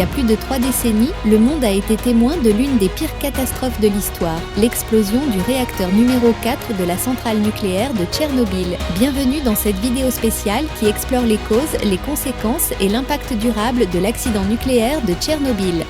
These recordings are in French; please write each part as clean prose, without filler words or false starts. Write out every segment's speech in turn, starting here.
y a plus de 3 décennies, le monde a été témoin de l'une des pires catastrophes de l'histoire, l'explosion du réacteur numéro 4 de la centrale nucléaire de Tchernobyl. Bienvenue dans cette vidéo spéciale qui explore les causes, les conséquences et l'impact durable de l'accident nucléaire de Tchernobyl.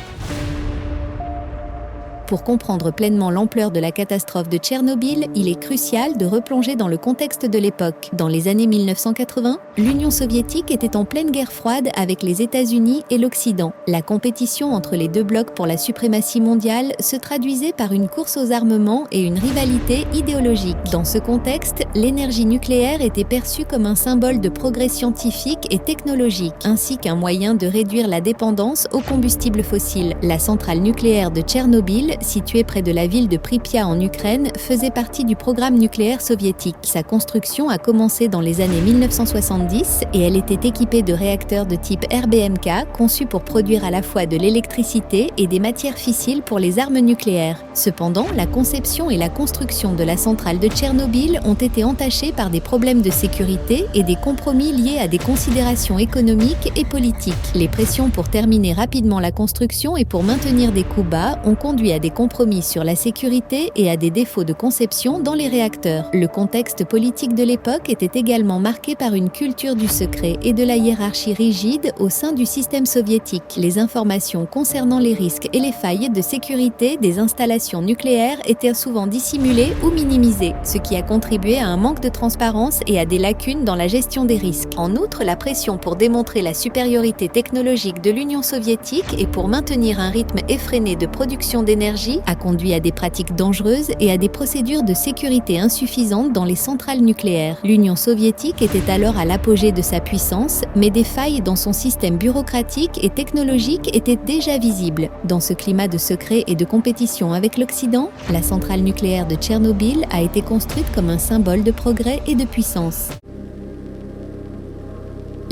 Pour comprendre pleinement l'ampleur de la catastrophe de Tchernobyl, il est crucial de replonger dans le contexte de l'époque. Dans les années 1980, l'Union soviétique était en pleine guerre froide avec les États-Unis et l'Occident. La compétition entre les deux blocs pour la suprématie mondiale se traduisait par une course aux armements et une rivalité idéologique. Dans ce contexte, l'énergie nucléaire était perçue comme un symbole de progrès scientifique et technologique, ainsi qu'un moyen de réduire la dépendance aux combustibles fossiles. La centrale nucléaire de Tchernobyl, située près de la ville de Pripyat en Ukraine, faisait partie du programme nucléaire soviétique. Sa construction a commencé dans les années 1970 et elle était équipée de réacteurs de type RBMK conçus pour produire à la fois de l'électricité et des matières fissiles pour les armes nucléaires. Cependant, la conception et la construction de la centrale de Tchernobyl ont été entachées par des problèmes de sécurité et des compromis liés à des considérations économiques et politiques. Les pressions pour terminer rapidement la construction et pour maintenir des coûts bas ont conduit à des compromis sur la sécurité et à des défauts de conception dans les réacteurs. Le contexte politique de l'époque était également marqué par une culture du secret et de la hiérarchie rigide au sein du système soviétique. Les informations concernant les risques et les failles de sécurité des installations nucléaires étaient souvent dissimulées ou minimisées, ce qui a contribué à un manque de transparence et à des lacunes dans la gestion des risques. En outre, la pression pour démontrer la supériorité technologique de l'Union soviétique et pour maintenir un rythme effréné de production d'énergie a conduit à des pratiques dangereuses et à des procédures de sécurité insuffisantes dans les centrales nucléaires. L'Union soviétique était alors à l'apogée de sa puissance, mais des failles dans son système bureaucratique et technologique étaient déjà visibles. Dans ce climat de secret et de compétition avec l'Occident, la centrale nucléaire de Tchernobyl a été construite comme un symbole de progrès et de puissance.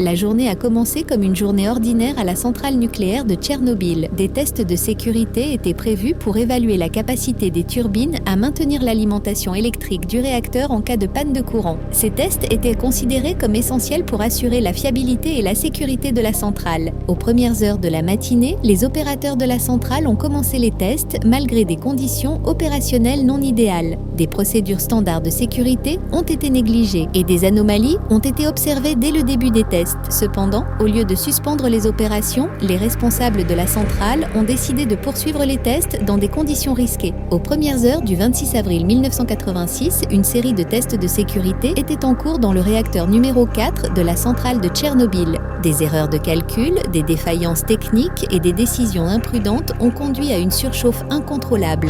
La journée a commencé comme une journée ordinaire à la centrale nucléaire de Tchernobyl. Des tests de sécurité étaient prévus pour évaluer la capacité des turbines à maintenir l'alimentation électrique du réacteur en cas de panne de courant. Ces tests étaient considérés comme essentiels pour assurer la fiabilité et la sécurité de la centrale. Aux premières heures de la matinée, les opérateurs de la centrale ont commencé les tests malgré des conditions opérationnelles non idéales. Des procédures standards de sécurité ont été négligées et des anomalies ont été observées dès le début des tests. Cependant, au lieu de suspendre les opérations, les responsables de la centrale ont décidé de poursuivre les tests dans des conditions risquées. Aux premières heures du 26 avril 1986, une série de tests de sécurité était en cours dans le réacteur numéro 4 de la centrale de Tchernobyl. Des erreurs de calcul, des défaillances techniques et des décisions imprudentes ont conduit à une surchauffe incontrôlable.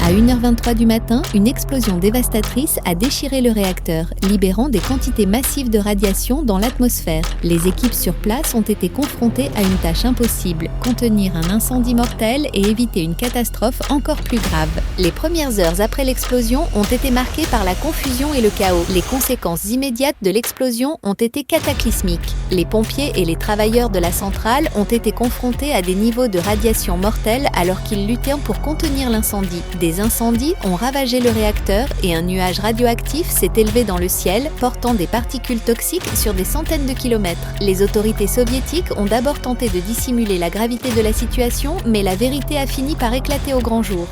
À 1h23 du matin, une explosion dévastatrice a déchiré le réacteur, libérant des quantités massives de radiation dans l'atmosphère. Les équipes sur place ont été confrontées à une tâche impossible, contenir un incendie mortel et éviter une catastrophe encore plus grave. Les premières heures après l'explosion ont été marquées par la confusion et le chaos. Les conséquences immédiates de l'explosion ont été cataclysmiques. Les pompiers et les travailleurs de la centrale ont été confrontés à des niveaux de radiation mortels alors qu'ils luttaient pour contenir l'incendie. Des incendies ont ravagé le réacteur et un nuage radioactif s'est élevé dans le ciel, portant des particules toxiques sur des centaines de kilomètres. Les autorités soviétiques ont d'abord tenté de dissimuler la gravité de la situation, mais la vérité a fini par éclater au grand jour.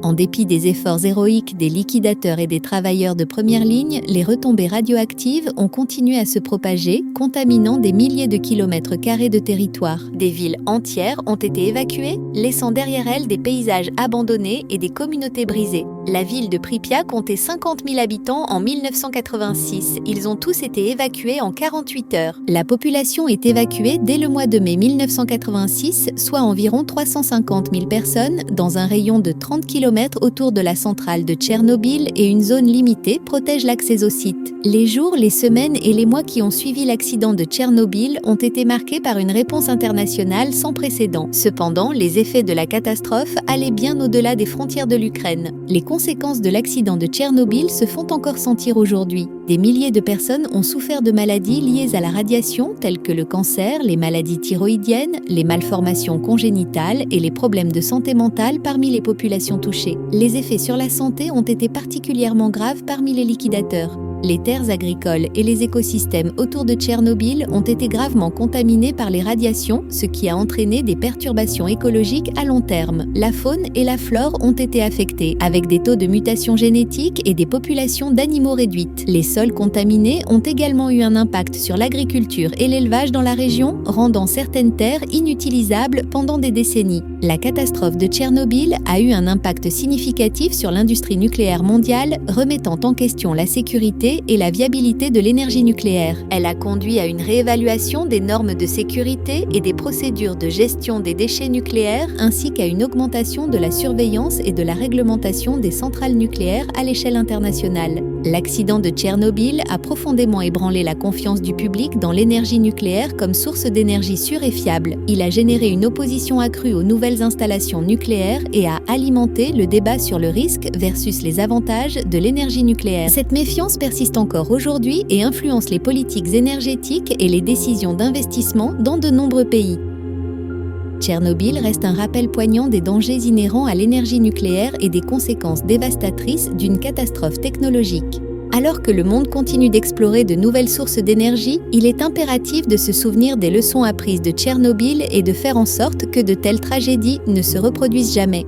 En dépit des efforts héroïques des liquidateurs et des travailleurs de première ligne, les retombées radioactives ont continué à se propager, contaminant des milliers de kilomètres carrés de territoire. Des villes entières ont été évacuées, laissant derrière elles des paysages abandonnés et des communautés brisées. La ville de Pripyat comptait 50 000 habitants en 1986. Ils ont tous été évacués en 48 heures. La population est évacuée dès le mois de mai 1986, soit environ 350 000 personnes, dans un rayon de 30 km autour de la centrale de Tchernobyl et une zone limitée protège l'accès au site. Les jours, les semaines et les mois qui ont suivi l'accident de Tchernobyl ont été marqués par une réponse internationale sans précédent. Cependant, les effets de la catastrophe allaient bien au-delà des frontières de l'Ukraine. Les conséquences de l'accident de Tchernobyl se font encore sentir aujourd'hui. Des milliers de personnes ont souffert de maladies liées à la radiation, telles que le cancer, les maladies thyroïdiennes, les malformations congénitales et les problèmes de santé mentale parmi les populations touchées. Les effets sur la santé ont été particulièrement graves parmi les liquidateurs. Les terres agricoles et les écosystèmes autour de Tchernobyl ont été gravement contaminés par les radiations, ce qui a entraîné des perturbations écologiques à long terme. La faune et la flore ont été affectées, avec des taux de mutation génétique et des populations d'animaux réduites. Les sols contaminés ont également eu un impact sur l'agriculture et l'élevage dans la région, rendant certaines terres inutilisables pendant des décennies. La catastrophe de Tchernobyl a eu un impact significatif sur l'industrie nucléaire mondiale, remettant en question la sécurité et la viabilité de l'énergie nucléaire. Elle a conduit à une réévaluation des normes de sécurité et des procédures de gestion des déchets nucléaires, ainsi qu'à une augmentation de la surveillance et de la réglementation des centrales nucléaires à l'échelle internationale. L'accident de Tchernobyl a profondément ébranlé la confiance du public dans l'énergie nucléaire comme source d'énergie sûre et fiable. Il a généré une opposition accrue aux nouvelles installations nucléaires et a alimenté le débat sur le risque versus les avantages de l'énergie nucléaire. Cette méfiance persiste encore aujourd'hui et influence les politiques énergétiques et les décisions d'investissement dans de nombreux pays. Tchernobyl reste un rappel poignant des dangers inhérents à l'énergie nucléaire et des conséquences dévastatrices d'une catastrophe technologique. Alors que le monde continue d'explorer de nouvelles sources d'énergie, il est impératif de se souvenir des leçons apprises de Tchernobyl et de faire en sorte que de telles tragédies ne se reproduisent jamais.